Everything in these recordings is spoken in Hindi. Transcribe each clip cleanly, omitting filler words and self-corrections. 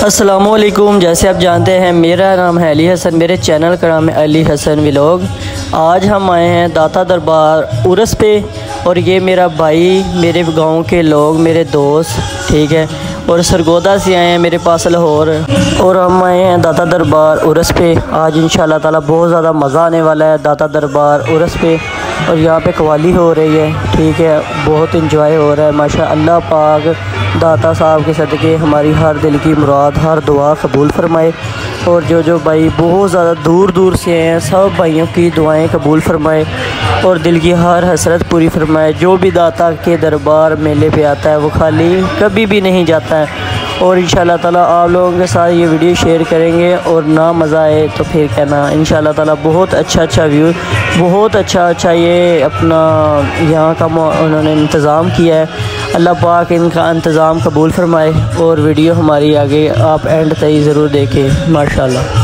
अस्सलामुअलैकुम। जैसे आप जानते हैं मेरा नाम है अली हसन, मेरे चैनल का नाम है अली हसन व्लॉग। आज हम आए हैं दाता दरबार उर्स पे और ये मेरा भाई, मेरे गांव के लोग, मेरे दोस्त, ठीक है, और सरगोदा से आए हैं मेरे पास लाहौर, और हम आए हैं दाता दरबार उर्स पे। आज इंशाल्लाह ताला बहुत ज़्यादा मज़ा आने वाला है दाता दरबार उर्स पे। और यहाँ पे कवाली हो रही है, ठीक है, बहुत इंजॉय हो रहा है माशाअल्लाह। पाक दाता साहब के सदक़े हमारी हर दिल की मुराद, हर दुआ कबूल फरमाए। और जो भाई बहुत ज़्यादा दूर दूर से हैं, सब भाइयों की दुआएं कबूल फरमाए और दिल की हर हसरत पूरी फरमाए। जो भी दाता के दरबार मेले पे आता है वो खाली कभी भी नहीं जाता है। और इंशाल्लाह ताला आप लोगों के साथ ये वीडियो शेयर करेंगे और ना मज़ा आए तो फिर कहना। इंशाल्लाह ताला बहुत अच्छा व्यू, बहुत अच्छा ये अपना यहाँ का उन्होंने इंतज़ाम किया है। अल्लाह पाक इनका इंतज़ाम कबूल फरमाए। और वीडियो हमारी आगे आप एंड तक ज़रूर देखें माशाल्लाह।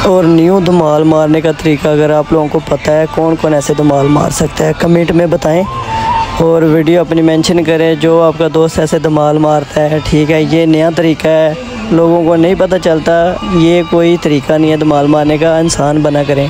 और न्यू धमाल मारने का तरीका अगर आप लोगों को पता है, कौन कौन ऐसे धमाल मार सकता है, कमेंट में बताएं और वीडियो अपनी मेंशन करें जो आपका दोस्त ऐसे धमाल मारता है। ठीक है, ये नया तरीका है, लोगों को नहीं पता चलता, ये कोई तरीका नहीं है धमाल मारने का, इंसान बना करें।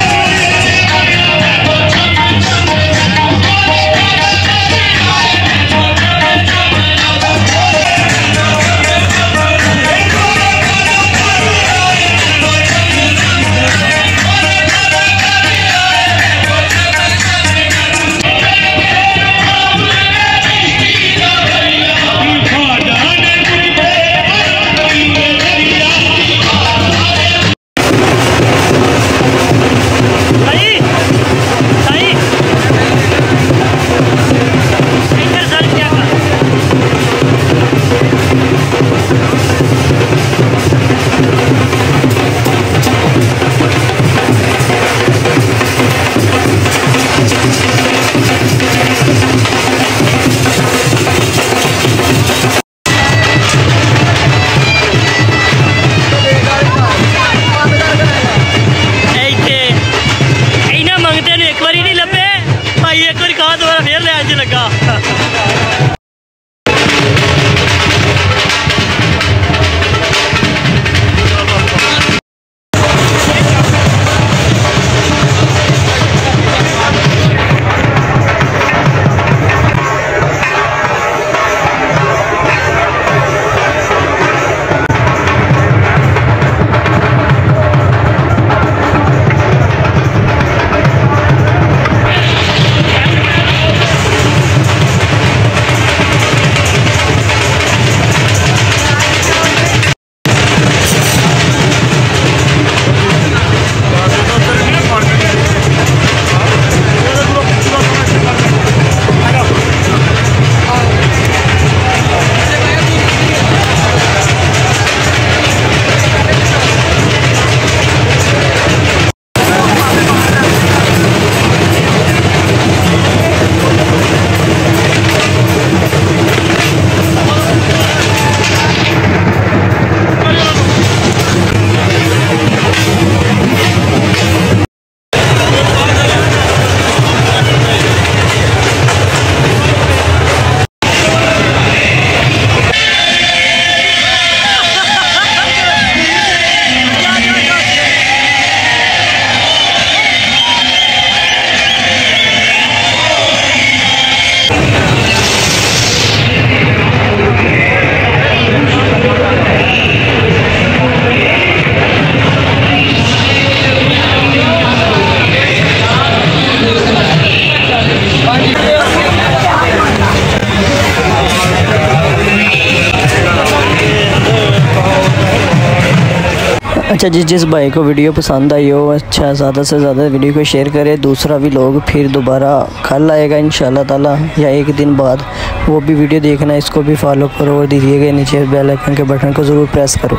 अच्छा जी, जिस भाई को वीडियो पसंद आई हो, अच्छा ज़्यादा से ज़्यादा वीडियो को शेयर करें। दूसरा भी लोग फिर दोबारा कल आएगा इंशाल्लाह ताला या एक दिन बाद, वो भी वीडियो देखना, इसको भी फॉलो करो और दीजिए गए नीचे बेल आइकन के बटन को ज़रूर प्रेस करो।